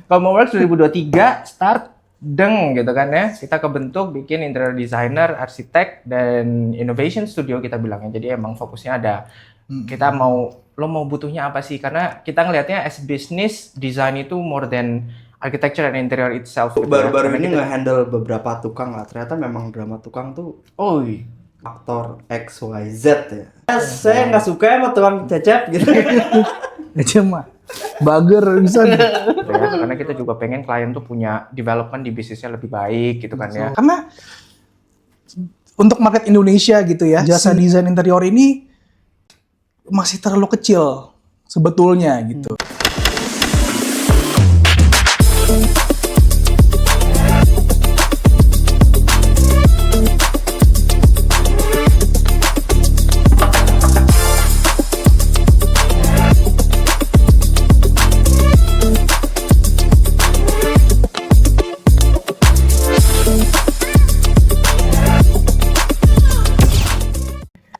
Comoworks 2023 start gitu kan ya. Kita kebentuk bikin interior designer, arsitek dan innovation studio kita bilangnya. Jadi emang fokusnya ada kita lo mau butuhnya apa sih? Karena kita ngelihatnya as business design itu more than architecture and interior itself. Gitu Baru-baru ya. ini nge-handle beberapa tukang lah. Ternyata memang drama tukang tuh faktor X, Y, Z ya. Saya nggak suka sama tukang cecep gitu. Aja mah bager bisa. Ya, karena kita juga pengen klien tuh punya development di bisnisnya lebih baik gitu kan ya. Karena untuk market Indonesia gitu ya, jasa desain interior ini masih terlalu kecil sebetulnya gitu.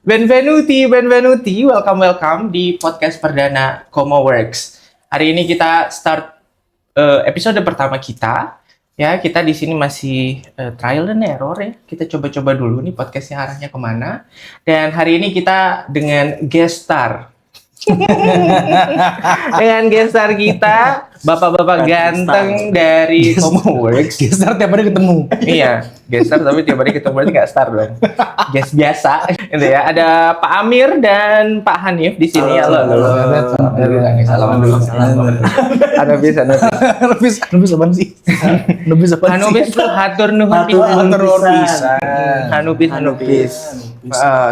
Benvenuti, welcome di podcast perdana Comoworks. Hari ini kita start episode pertama kita. Ya, kita di sini masih trial and error ya. Kita coba-coba dulu nih podcastnya arahnya kemana. Dan hari ini kita dengan guest star. Dengan guest star kita, bapak-bapak ganteng dari Comoworks. Guest star tiap hari ketemu. Iya, guest star tapi tiap hari ketemu berarti nggak star dong. Guest biasa, gitu ya. Ada Pak Amir dan Pak Hanif di sini. Halo. Salam dulu. Hanubis apaan sih? Hanubis tuh hatur nuhun pisan. Hanubis.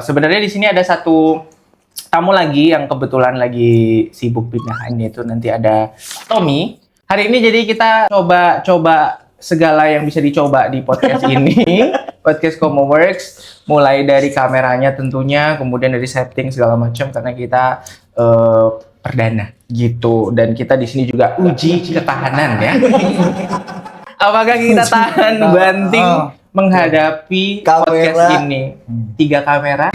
Sebenarnya di sini ada satu tamu lagi yang kebetulan lagi sibuk pindahan, yaitu nanti ada Tommy. Hari ini jadi kita coba segala yang bisa dicoba di podcast ini, podcast Comoworks, mulai dari kameranya tentunya, kemudian dari setting segala macam karena kita perdana gitu, dan kita di sini juga uji ketahanan ya. Apakah kita tahan banting menghadapi podcast ini? 3 kamera,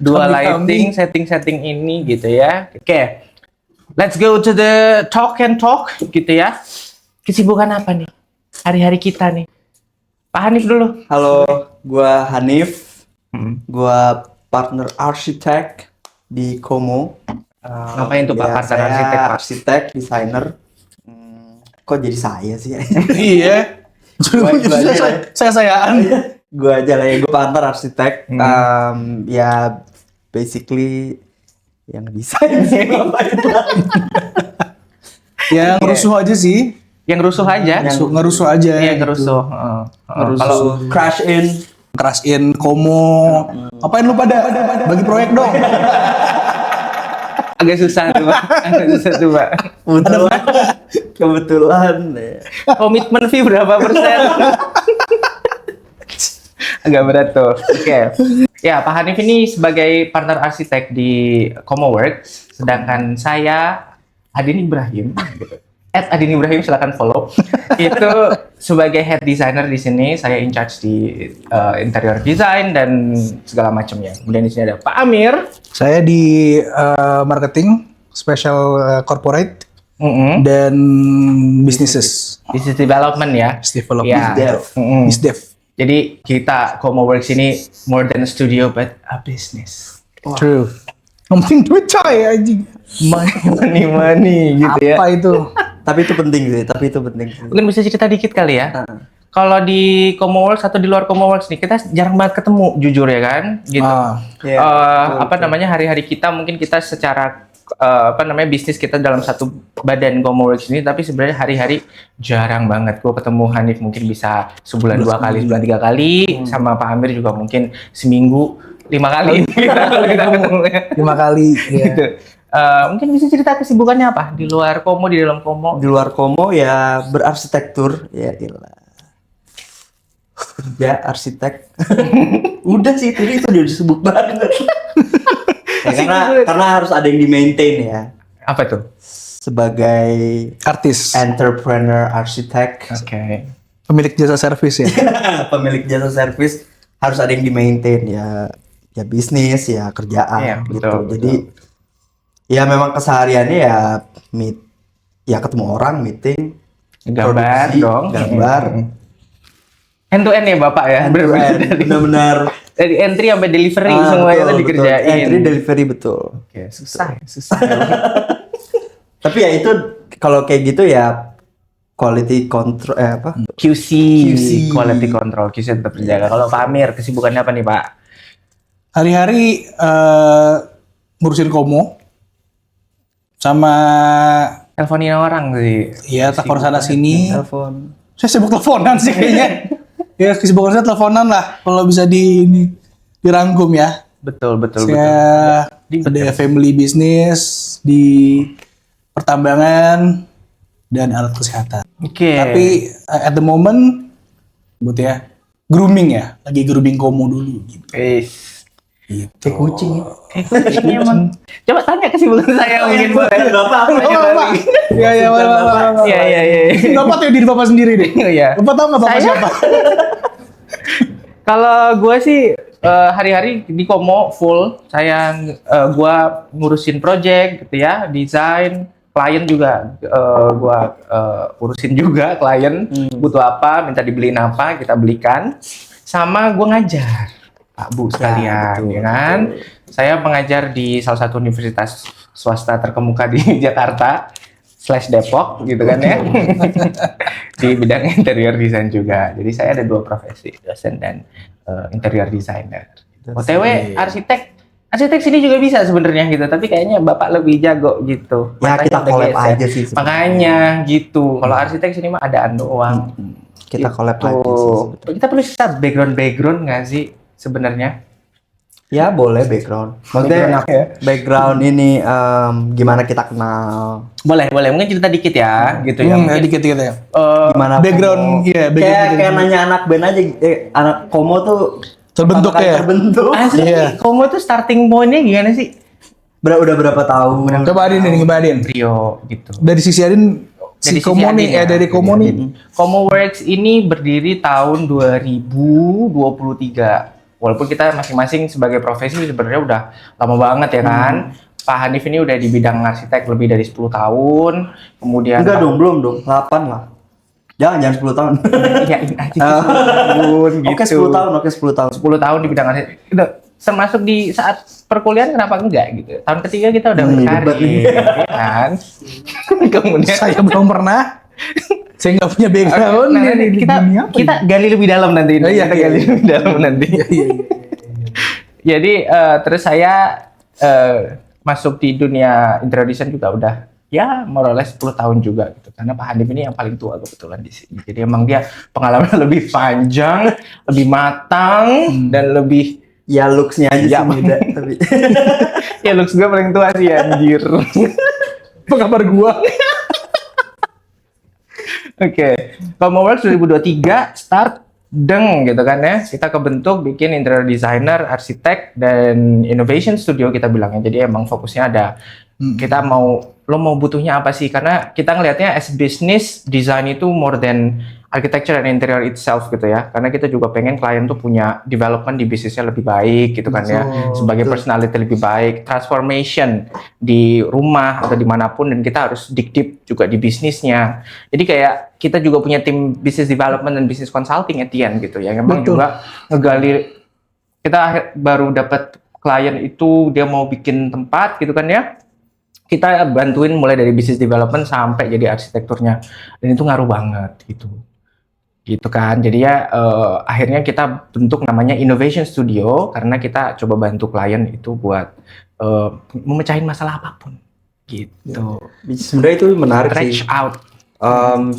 2 lighting, setting ini gitu ya. Oke. Let's go to the talk gitu ya. Kesibukan apa nih? Hari-hari kita nih. Pak Hanif dulu. Halo, gua Hanif. Gua partner arsitek di Como. Ngapain tuh Pak partner saya arsitek, Pak? Arsitek, desainer. Kok jadi saya sih? Iya. Sayaan. Gua aja lah ya, gua partner arsitek. Ya basically yang desain sih. Yang rusuh aja sih. Yang rusuh aja. Ngerusuh aja. Iya, ngerusuh. Kalau crash in Como. Apain lu pada? Bagi proyek dong. Agak susah tuh, Pak. Kebetulan. Komitmen fee berapa persen? Agak berat tuh. Oke. Ya, Pak Hanif ini sebagai partner arsitek di Comoworks, sedangkan saya Adin Ibrahim. @Adin Ibrahim, silakan follow. Itu sebagai head designer di sini, saya in charge di interior design dan segala macamnya. Kemudian di sini ada Pak Amir. Saya di marketing, special corporate dan businesses. Business development ya. Business development. Ya. Business dev. Jadi kita Comoworks ini more than a studio but a business. True. Yang penting duit coy anjing. Money gitu ya. Apa itu? Tapi itu penting sih. Mungkin bisa cerita dikit kali ya. Kalau di Comoworks atau di luar Comoworks nih, kita jarang banget ketemu, jujur ya kan, gitu. Hari-hari kita mungkin kita secara bisnis kita dalam satu badan Comoworks ini, tapi sebenarnya hari-hari jarang banget. Gue ketemu Hanif mungkin bisa sebulan 2 kali, sebulan 3 kali, sama Pak Amir juga mungkin seminggu 5 kali. Kita ketemu 5 kali. Gitu. Mungkin bisa cerita kesibukannya apa di luar Como, di dalam Como? Di luar Como ya berarsitektur, ya ilah. Kerja arsitek. Udah sih itu udah disebut banget. Ya, karena harus ada yang di-maintain ya. Apa tuh? Sebagai Artis. entrepreneur arsitek. Oke. Pemilik jasa servis ya. Pemilik jasa servis harus ada yang di-maintain ya bisnis ya kerjaan gitu. Betul. Jadi ya memang kesehariannya ya ketemu orang, meeting, Gambar produksi, dong. gambar. End to end ya Bapak ya. Benar-benar dari, Benar-benar. dari entry sampai delivery semuanya tuh dikerjain. Entry delivery betul. Oke, susah ya, susah. Tapi ya itu kalau kayak gitu ya quality control QC, QC. quality control, QC tetap terjaga. Kalau Pak Amir kesibukannya apa nih Pak? Hari-hari ngurusin komo sama Teleponin orang sih. ya telepon sana sini. telepon. Saya sibuk teleponan sih kayaknya. Ya kesibukan saya teleponan lah kalau bisa dirangkum ya. Betul. Saya ada family business di pertambangan dan alat kesehatan. Oke. Tapi at the moment buat ya grooming ya, lagi grooming komo dulu gitu. Kayak kucing ya. Ini emang. Coba tanya kesibukan saya mungkin boleh. Enggak apa-apa. Iya, Bapak. Iya. Bapak tuh diri Bapak sendiri deh. Iya. Bapak tahu nggak Bapak Saya- siapa? Kalau gue sih hari-hari di Komo full. Gue ngurusin project gitu ya, desain, klien juga gue urusin juga klien butuh apa, minta dibeliin apa, kita belikan. Sama gue ngajar. Pak Bu sekalian, betul, ya kan? Saya mengajar di salah satu universitas swasta terkemuka di Jakarta / Depok gitu kan ya. Di bidang interior design juga. Jadi saya ada 2 profesi, dosen dan interior designer. OTW arsitek sini juga bisa sebenarnya gitu, tapi kayaknya Bapak lebih jago gitu. Ya Matanya kita udah collab geser. aja sih sebenarnya. Makanya gitu. Kalau arsitek sini mah adaan doang. Kita collab Gitu. aja sih sebenarnya. Kita perlu start background nggak sih sebenarnya? Ya boleh background. Maksudnya background ini gimana kita kenal. Boleh. Mungkin cerita dikit ya, gitu ya. Mungkin, Dikit ya. Gimana Background, Komo. iya, Kayak background. nanya anak band aja, anak Komo tuh Terbentuk pertama kali ya? Terbentuk. Asli, Iya. Komo tuh starting point-nya gimana sih? Udah berapa tahun? Coba Adin nih, coba Adin. Trio gitu. Dari sisi Adin, Dari si sisi Komo Adin nih, ya, dari Komo dari nih. Komo Works ini berdiri tahun 2023. Walaupun kita masing-masing sebagai profesi sebenarnya udah lama banget ya kan. Pak Hanif ini udah di bidang arsitek lebih dari 10 tahun. Kemudian Enggak dong, belum dong. 8 lah. Jangan 10 tahun. Iyain aja tahun gitu. Oke, 10 tahun, oke 10 tahun. 10 tahun di bidang arsitek. Itu termasuk di saat perkuliahan kenapa enggak gitu. Tahun ketiga kita udah berkarir ya kan. Kemudian Saya belum pernah. Saya nggak punya background. Nah, di kita dunia apa kita gali lebih dalam nanti. Oh, iya, Kita iya, gali iya. lebih dalam nanti. Iya. Jadi terus saya masuk di dunia interior design juga udah ya more or less 10 tahun juga gitu. Karena Pak Hanif ini yang paling tua kebetulan di sini. Jadi emang dia pengalaman lebih panjang, lebih matang dan lebih Ya looks-nya aja Ya, sih beda, tapi ya looks gue paling tua sih anjir. Apa kabar gua? Oke, Commonwealth 2023 start deng gitu kan ya. Kita kebentuk bikin interior designer, arsitek dan innovation studio kita bilangnya. Jadi emang fokusnya ada kita lo mau butuhnya apa sih? Karena kita ngelihatnya as business design itu more than architecture and interior itself gitu ya. Karena kita juga pengen klien tuh punya development di bisnisnya lebih baik gitu kan ya. Sebagai personality lebih baik, transformation di rumah atau dimanapun, dan kita harus dig deep juga di bisnisnya. Jadi kayak kita juga punya tim business development dan business consulting at the end gitu ya. Yang memang juga ngegali, kita baru dapat klien itu dia mau bikin tempat gitu kan ya. Kita bantuin mulai dari business development sampai jadi arsitekturnya, dan itu ngaruh banget gitu kan. Jadi ya akhirnya kita bentuk namanya Innovation Studio karena kita coba bantu klien itu buat memecahin masalah apapun gitu. sebenarnya itu menarik Stretch sih. out.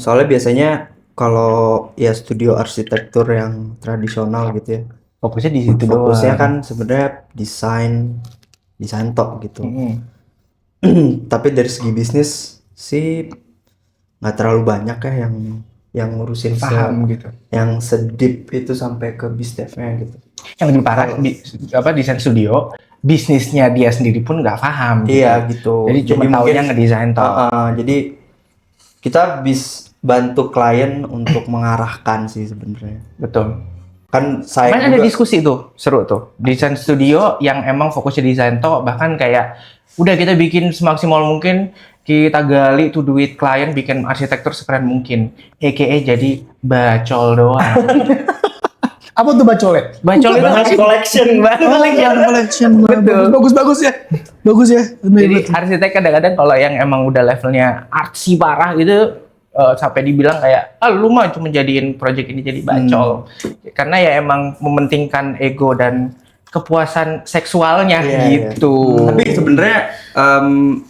Soalnya biasanya kalau ya studio arsitektur yang tradisional gitu ya, Fokusnya di situ fokusnya doang. kan sebenarnya desain tok gitu. Mm. Tapi dari segi bisnis sih nggak terlalu banyak ya yang ngurusin Paham gitu. yang sedip itu sampai ke bisdevnya gitu. Yang lebih parah desain studio, bisnisnya dia sendiri pun nggak paham. Iya gitu. Jadi cuma taunya ngedesain toh. Jadi kita bantu klien untuk mengarahkan sih sebenarnya. Betul. Kan saya Kemarin ada juga diskusi tuh, seru tuh. Desain studio yang emang fokusnya desain toh, bahkan kayak udah kita bikin semaksimal mungkin kita gali tuh duit klien bikin arsitektur sekeren mungkin, aka jadi bacol doang. Apa tuh bacolnya? Bacol itu Bahas collection. Collection. Betul. Bagus ya. Bagus ya. Jadi arsitek kadang-kadang kalau yang emang udah levelnya artsy parah gitu, sampai dibilang kayak, lu mah cuma jadiin project ini jadi bacol. Karena ya emang mementingkan ego dan kepuasan seksualnya gitu. Tapi sebenarnya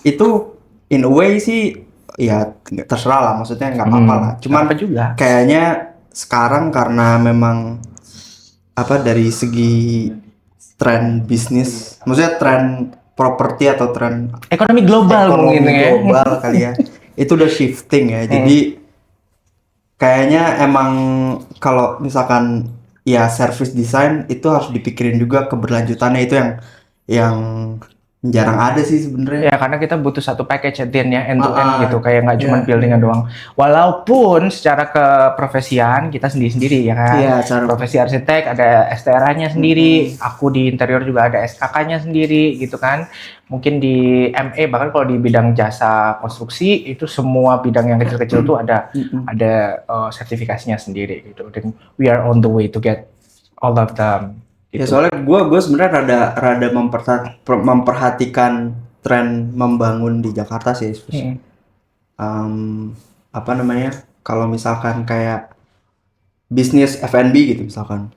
itu in a way sih ya terserah lah, maksudnya nggak apa-apa lah. Cuman apa juga. kayaknya sekarang karena memang dari segi tren bisnis, maksudnya tren properti atau tren Ekonomi global mungkin ya. global kali ya, itu udah shifting ya. Jadi kayaknya emang kalau misalkan ya service design itu harus dipikirin juga keberlanjutannya, itu yang jarang ada sih sebenarnya. Ya karena kita butuh satu package at the end ya, end to end gitu, kayak nggak cuma Iya. buildingnya doang. Walaupun secara keprofesian kita sendiri-sendiri ya kan. Iya, cara Profesi arsitek ada STRA-nya sendiri, aku di interior juga ada SKK-nya sendiri gitu kan. Mungkin di ME bahkan kalau di bidang jasa konstruksi itu semua bidang yang kecil-kecil tuh ada sertifikasinya sendiri gitu. Dan we are on the way to get all of them. ya, Gitu. soalnya gue sebenarnya rada memperhatikan tren membangun di Jakarta sih. Apa namanya, kalau misalkan kayak bisnis F&B gitu misalkan,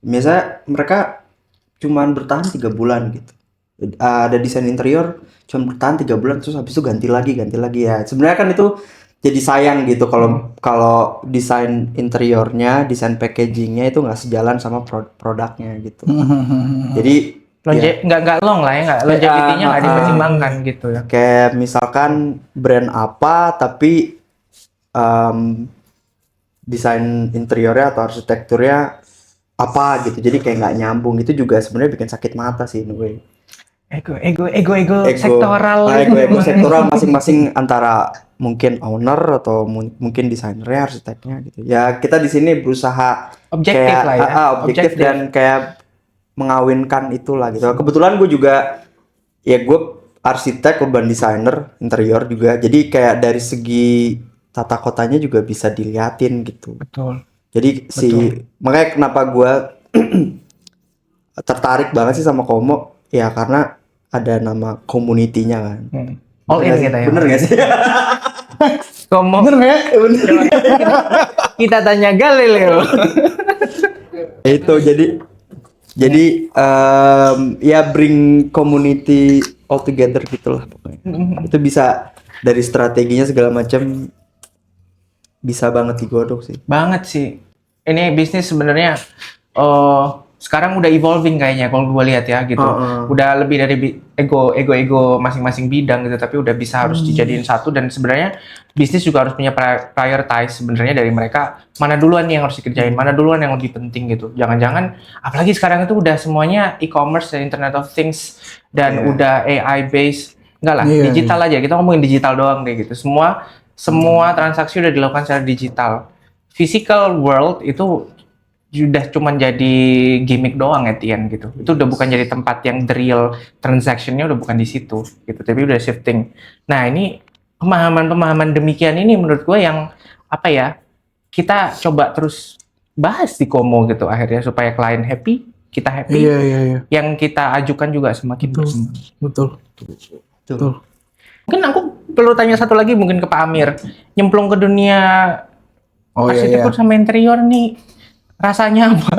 biasanya mereka cuman bertahan 3 bulan gitu. Ada desain interior cuman bertahan 3 bulan, terus habis itu ganti lagi ya. Sebenarnya kan itu jadi sayang gitu kalau desain interiornya, desain packagingnya itu nggak sejalan sama produknya gitu. Jadi nggak long lah ya, nggak longevity-nya nggak dipertimbangkan gitu ya. kayak misalkan brand apa tapi desain interiornya atau arsitekturnya apa gitu, jadi kayak nggak nyambung. Itu juga sebenarnya bikin sakit mata sih in a way. Ego sektoral. Ego sektoral masing-masing antara mungkin owner atau mungkin desainernya, arsiteknya gitu. Ya kita di sini berusaha Objektif kayak, lah ya. objektif dan kayak mengawinkan itulah gitu. Kebetulan gue juga ya gue arsitek, urban designer, interior juga. Jadi kayak dari segi tata kotanya juga bisa diliatin gitu. Betul. Jadi makanya kenapa gue tertarik banget sih sama Komo ya, karena ada nama community-nya kan. All in Bener kita ya. Bener gak sih? Komo. Bener nggak ya? Kita tanya Galileo. Itu jadi ya bring community all together gitulah pokoknya. Itu bisa dari strateginya segala macam bisa banget digodok sih. Banget sih. Ini bisnis sebenarnya sekarang udah evolving kayaknya kalau gue lihat ya gitu. Udah lebih dari ego masing-masing bidang gitu, tapi udah bisa harus dijadiin satu. Dan sebenarnya bisnis juga harus punya prioritize sebenarnya dari mereka, mana duluan nih yang harus dikerjain, mana duluan yang lebih penting gitu. Jangan-jangan apalagi sekarang itu udah semuanya e-commerce dan Internet of Things dan udah AI based. Enggak lah, digital aja. Kita ngomongin digital doang deh gitu. Semua transaksi udah dilakukan secara digital. Physical world itu sudah cuman jadi gimmick doang Etienne gitu. Itu udah bukan jadi tempat yang the real transaction-nya udah bukan di situ gitu, tapi udah shifting. Nah, ini pemahaman demikian ini menurut gue yang apa ya? Kita coba terus bahas di Komo gitu akhirnya supaya klien happy, kita happy. Iya. Yang kita ajukan juga semakin berkembang. Betul. Mungkin aku perlu tanya satu lagi mungkin ke Pak Amir. Nyemplung ke dunia arsitektur sama interior nih rasanya apa?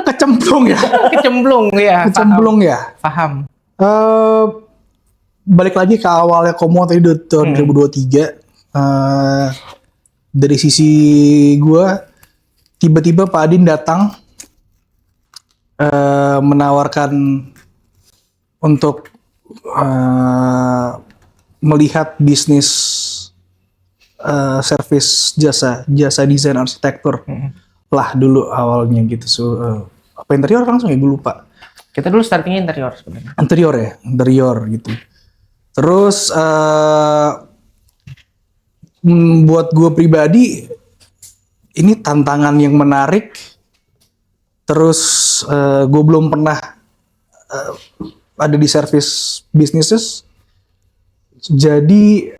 Kecemplung ya. Kecemplung ya. ya. Paham. Balik lagi ke awalnya Komo tadi tahun 2023. Dari sisi gue, tiba-tiba Pak Adin datang menawarkan untuk melihat bisnis service jasa desain arsitektur lah dulu awalnya gitu. Apa interior langsung ya, gue lupa. Kita dulu startingnya interior sebenarnya. Interior gitu. Terus buat gue pribadi ini tantangan yang menarik. Terus gue belum pernah ada di service businesses. Jadi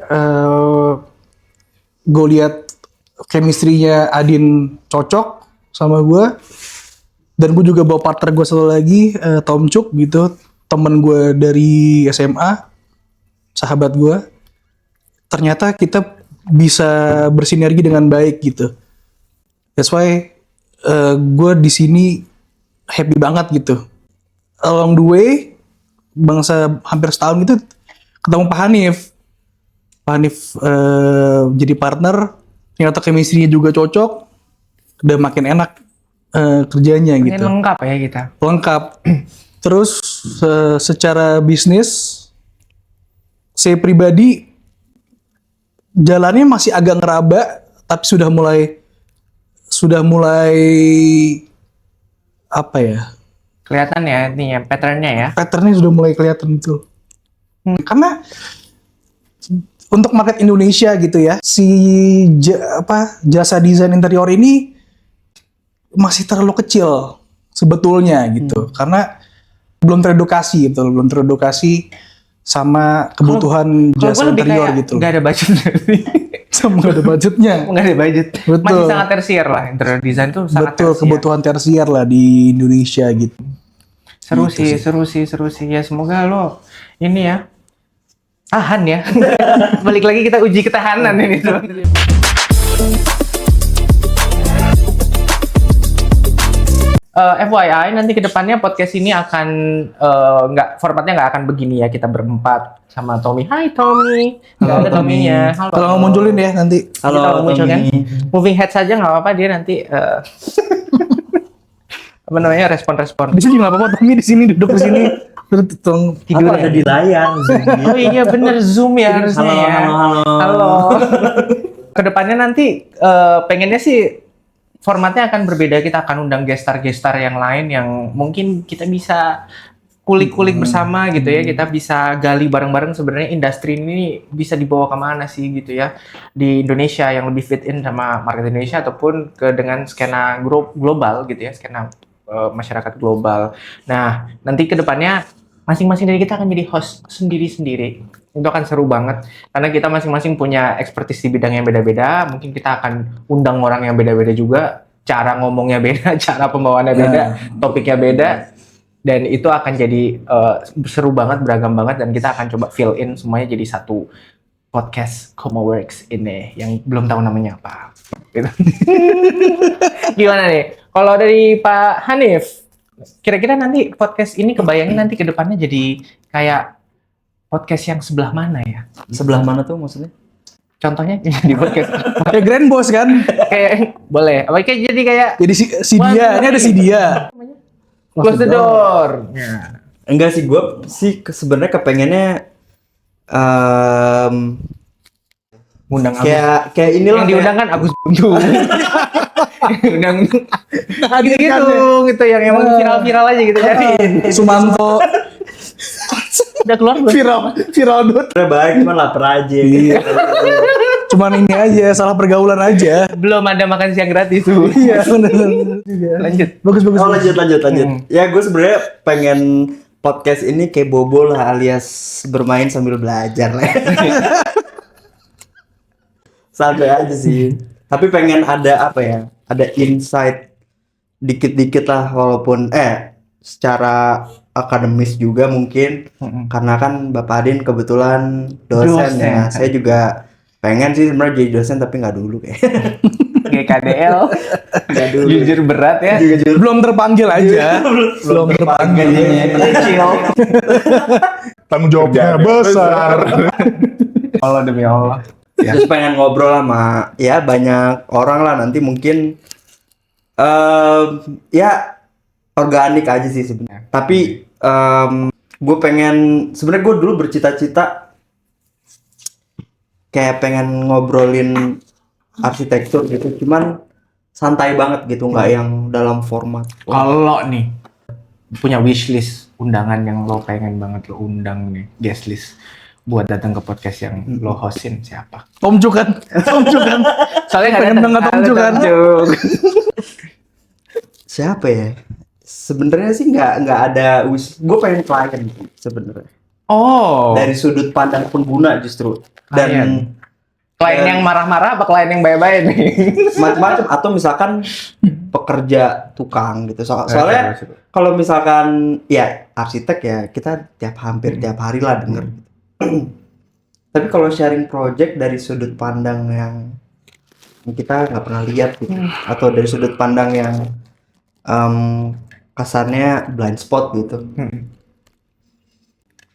gue lihat chemistry-nya Adin cocok sama gue, dan gue juga bawa partner gue satu lagi, Tom Cuk gitu, temen gue dari SMA, sahabat gue. Ternyata kita bisa bersinergi dengan baik gitu. That's why gue di sini happy banget gitu. Along the way, bangsa hampir setahun gitu ketemu Pak Hanif. Pak Hanif jadi partner, ternyata chemistry-nya juga cocok, udah makin enak kerjanya Makin gitu. lengkap ya kita. Lengkap. Terus secara bisnis, saya pribadi jalannya masih agak ngeraba, tapi sudah mulai apa ya? Kelihatan ya ininya, patternnya ya. Patternnya sudah mulai kelihatan itu. Karena untuk market Indonesia gitu ya, si jasa desain interior ini masih terlalu kecil sebetulnya gitu. Karena belum teredukasi gitu, belum teredukasi sama kebutuhan Kalau jasa gue lebih interior kayak gitu. nggak ada budget. Sama nggak ada budgetnya. Nggak ada budget. Betul. Masih sangat tersier lah, interior design tuh sangat Betul, tersier. kebutuhan tersier lah di Indonesia gitu. Seru sih. Ya semoga lo ini ya tahan ya. Balik lagi kita uji ketahanan ini tuh. FYI nanti kedepannya podcast ini akan formatnya nggak akan begini ya, kita berempat sama Tommy. Hai Tommy, nggak ada Tommy-nya. Halo. Kalau mau munculin ya nanti. Kita mau munculkan moving head saja nggak apa-apa, dia nanti apa namanya respon-respon. Di sini nggak apa-apa, Tommy di sini duduk di sini. Terus tolong tidur. Apa ada di layar? Oh iya bener, Zoom ya harusnya Halo, ya. halo. Kedepannya nanti pengennya sih formatnya akan berbeda. Kita akan undang gestar-gestar yang lain yang mungkin kita bisa kulik-kulik bersama gitu ya. Kita bisa gali bareng-bareng sebenarnya industri ini bisa dibawa kemana sih gitu ya di Indonesia yang lebih fit in sama market Indonesia ataupun dengan skena global gitu ya, skena masyarakat global. Nah nanti kedepannya masing-masing dari kita akan jadi host sendiri-sendiri. Itu akan seru banget karena kita masing-masing punya expertise di bidang yang beda-beda. Mungkin kita akan undang orang yang beda-beda juga, cara ngomongnya beda, cara pembawaannya beda, topiknya beda, dan itu akan jadi seru banget, beragam banget, dan kita akan coba fill in semuanya jadi satu podcast Komoworks ini yang belum tahu namanya apa. Gitu. Gimana nih? Kalau dari Pak Hanif, kira-kira nanti podcast ini kebayangin nanti ke depannya jadi kayak podcast yang sebelah mana ya? Sebelah mana tuh maksudnya? Contohnya di podcast Kayak Grand Boss kan? kayak boleh. Apa kayak jadi kayak Jadi si dia, ini ada si dia. close the door. Ya. Enggak sih, gue sih sebenarnya kepengennya Undang Agus. kayak inilah Yang diundang kan Agus Buntu. Undang gitu yang emang viral aja gitu jadi. Sumanto. Udah keluar belum? Viral dot. kayak baik, cuman lapar aja gitu. Cuman ini aja, salah pergaulan aja. Belum ada makan siang gratis tuh. Iya, benar. Lanjut. Bagus. Oh lanjut. Ya gue sebenarnya pengen podcast ini kayak bobo lah, alias bermain sambil belajar lah. Santai aja sih. Tapi pengen ada apa ya? Ada insight dikit-dikit lah, walaupun secara akademis juga mungkin. Karena kan Bapak Adin kebetulan dosen ya. Saya juga pengen sih sebenarnya jadi dosen tapi nggak dulu kayak. GKDL. Nggak dulu. Jujur berat ya. Belum terpanggil aja. Belum terpanggil. Kecil. Tanggung jawabnya besar. Allah demi Allah. Terus pengen ngobrol sama ya banyak orang lah, nanti mungkin ya organik aja sih sebenarnya. Tapi gue pengen, sebenarnya gue dulu bercita-cita kayak pengen ngobrolin arsitektur gitu, cuman santai banget gitu, nggak yang dalam format. Kalau nih punya wishlist undangan yang lo pengen banget lo undang nih, guest list buat datang ke podcast yang lo hostin siapa? Tom Cuk kan? Soalnya nggak Pengen datang. banget Tom Cuk kan? Siapa ya? Sebenarnya sih nggak ada gue pengen klien sebenarnya. Oh. dari sudut pandang pengguna justru. Dan Klien yang marah-marah apa klien yang baik-baik nih? macam-macam, atau misalkan pekerja tukang gitu. Soalnya kalau misalkan ya arsitek ya kita hampir tiap hari lah denger. Tapi kalau sharing project dari sudut pandang yang kita nggak pernah lihat gitu, atau dari sudut pandang yang kesannya blind spot gitu.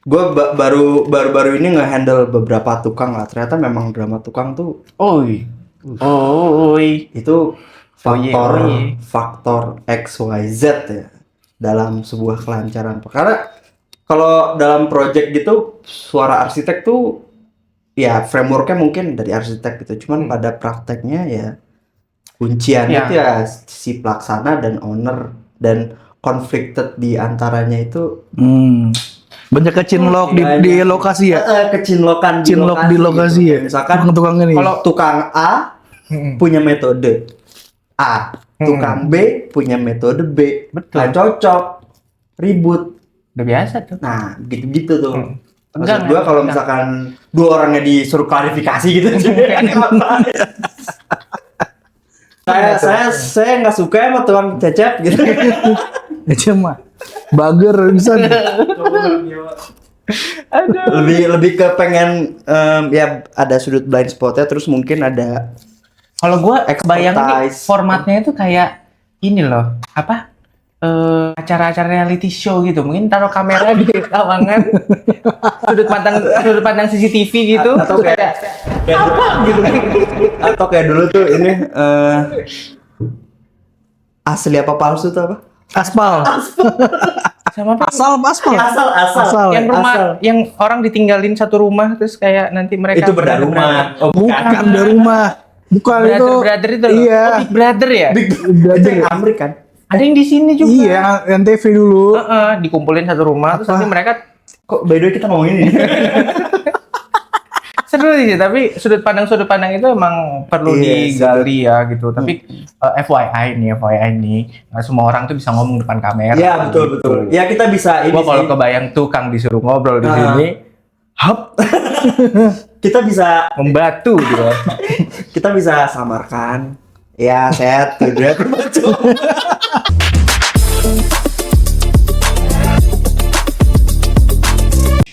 Gue baru ini nge-handle beberapa tukang lah. Ternyata memang drama tukang tuh Oi. itu faktor Oye. faktor XYZ ya dalam sebuah kelancaran. Karena kalau dalam project gitu suara arsitek tuh ya frameworknya mungkin dari arsitek gitu. Cuman pada prakteknya ya kunciannya Ya. itu ya si pelaksana dan owner, dan conflicted di antaranya itu Banyak kecinlok di lokasi ya. kecinlokan Cinlok di lokasi gitu. ya. Misalkan tukangnya nih. kalau tukang A punya metode A, tukang B punya metode B, Betul. nggak cocok, ribut. Udah biasa tuh. Nah, gitu-gitu tuh. Maksud Tegang, gua ya? kalau Tegang. misalkan dua orangnya disuruh klarifikasi gitu, saya nggak suka sama tukang cecep gitu. Aja mah bager bisa. lebih ke pengen ya ada sudut blind spotnya, terus mungkin ada Kalau gua kebayang nih Expertise. formatnya itu kayak ini loh, apa? Acara-acara reality show gitu. Mungkin taruh kamera di lawangan, sudut pandang CCTV gitu. atau kayak gitu kan. atau kayak dulu tuh ini asli apa palsu tuh apa? Aspal. Sama apa? Aspal. Asal. Yang rumah, yang orang ditinggalin satu rumah terus kayak nanti mereka Itu beda rumah. Oh, Bukan dari rumah. Bukan itu. Brother itu loh. Iya. Oh, Big Brother ya? Itu Brother. yang Amrik kan? Ada yang di sini juga. Iya, NTV dulu. Dikumpulin satu rumah terus nanti mereka Kok by the way kita ngomongin ini? seru sih, tapi sudut pandang itu emang perlu Iya, digali ya gitu. Tapi FYI nih, nggak semua orang tuh bisa ngomong depan kamera. Iya, betul. Ya kita bisa ini Gua kalau sih. kebayang tukang disuruh ngobrol di sini, hap, Kita bisa membatu gitu. kita bisa samarkan. Ya, saya tidak terbaca.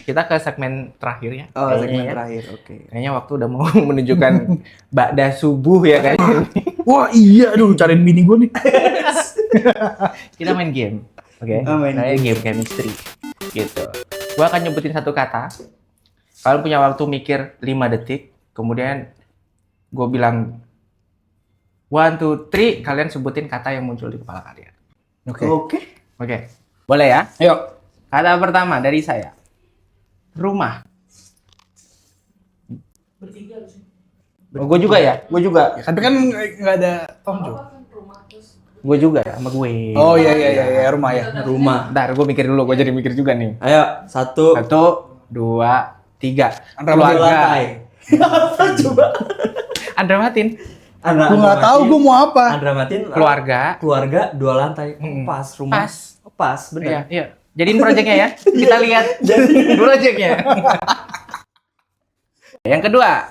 Kita ke segmen terakhir ya. Oh, Kayaknya segmen ya. terakhir. Oke. Kayaknya waktu udah mau menunjukkan Ba'da subuh ya kayaknya. Wah, iya aduh cariin bini gue nih. Kita main game. Oke. Oh, main Namanya game chemistry. Gitu. Gua akan nyebutin satu kata. Kalian punya waktu mikir 5 detik. Kemudian gue bilang 1, 2, 3, kalian sebutin kata yang muncul di kepala kalian. Oke. Oke. Boleh ya? Yuk. Kata pertama dari saya. Rumah. Oh, gue juga ya? Gue juga. Tapi kan nggak ada Tom Jo. Gue juga ya, sama gue. Oh iya rumah ya. Rumah. Bentar, gue mikir dulu. Gue jadi mikir juga nih. Ayo, 1. 1, 2, 3. Keluarga. Apa coba? Andra Matin. Gue nggak tahu gue mau apa. Andra Matin. Keluarga. 2 lantai. Pas rumah. Pas. Pas, Iya, benar. iya. Jadiin proyeknya ya. Kita lihat proyeknya. Yang kedua.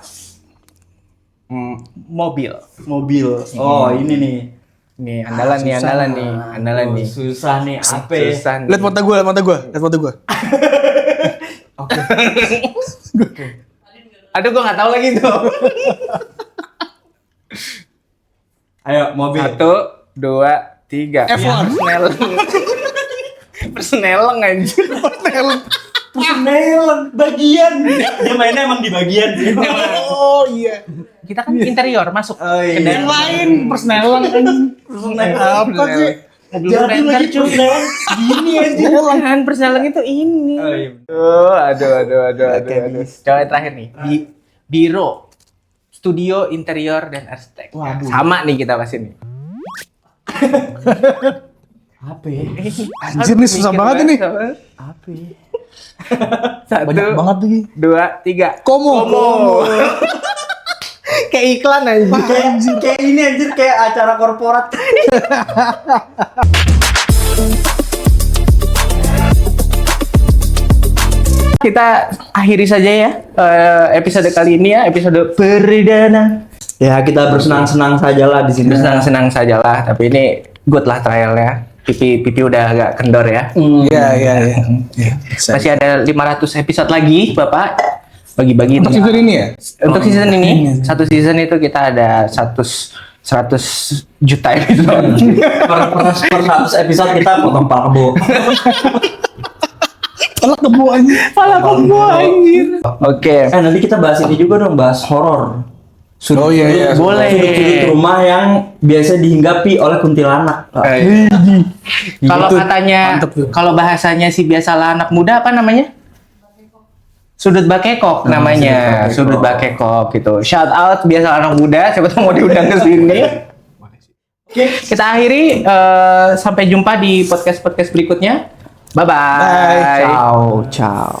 Mobil. Mobil. Oh, ini nih. Nih, andalan nih. Susah nih, apa? Susah nih. Lihat mata gue. Aduh, gue nggak tahu lagi tuh. Ayo, mobil. 1, 2, 3. F1. Persneleng anjir. Persnel bagian. Dia mainnya emang di bagian sih. Oh iya. Kita kan interior masuk. Oh, iya. ke dalam. Yang lain persnelan kan. Apa sih? Mobil Jadi renter, lagi cuy. persnel gini aja. Kan persneleng itu ini. Oh, iya. Aduh. Chemist. Coba yang terakhir nih. Biro, studio, interior, dan arsitek. Waduh. Sama nih kita bahas ini. Apa ya? Anjir nih susah banget ini. Apa ya? 1, Banyak banget lagi. 2, 3. Komo. Kayak iklan aja. Kayak ini anjir, kayak acara korporat. Kita akhiri saja ya episode kali ini ya, episode perdana. Ya kita bersenang-senang sajalah di sini. Bersenang-senang sajalah, tapi ini good lah trialnya. Pipi udah agak kendor ya. Iya. Masih ada 500 episode lagi, Bapak. Bagi-bagi Untuk season ini ya? Untuk season ini, satu season itu kita ada 100 juta episode. per 100 episode kita potong kebo. Pala kebo anjir. Oke. Nanti kita bahas ini juga dong, bahas horor. Oh iya. Boleh. Sudut-sudut rumah yang biasa dihinggapi oleh kuntilanak. Kalau Gitu. katanya, Mantep tuh. kalau bahasanya si biasalah anak muda apa namanya? Sudut bakekok namanya, sudut bakekok gitu. Shout out biasa anak muda, siapa tahu mau diundang ke sini. Kita akhiri, sampai jumpa di podcast berikutnya. Bye bye. Bye. Ciao.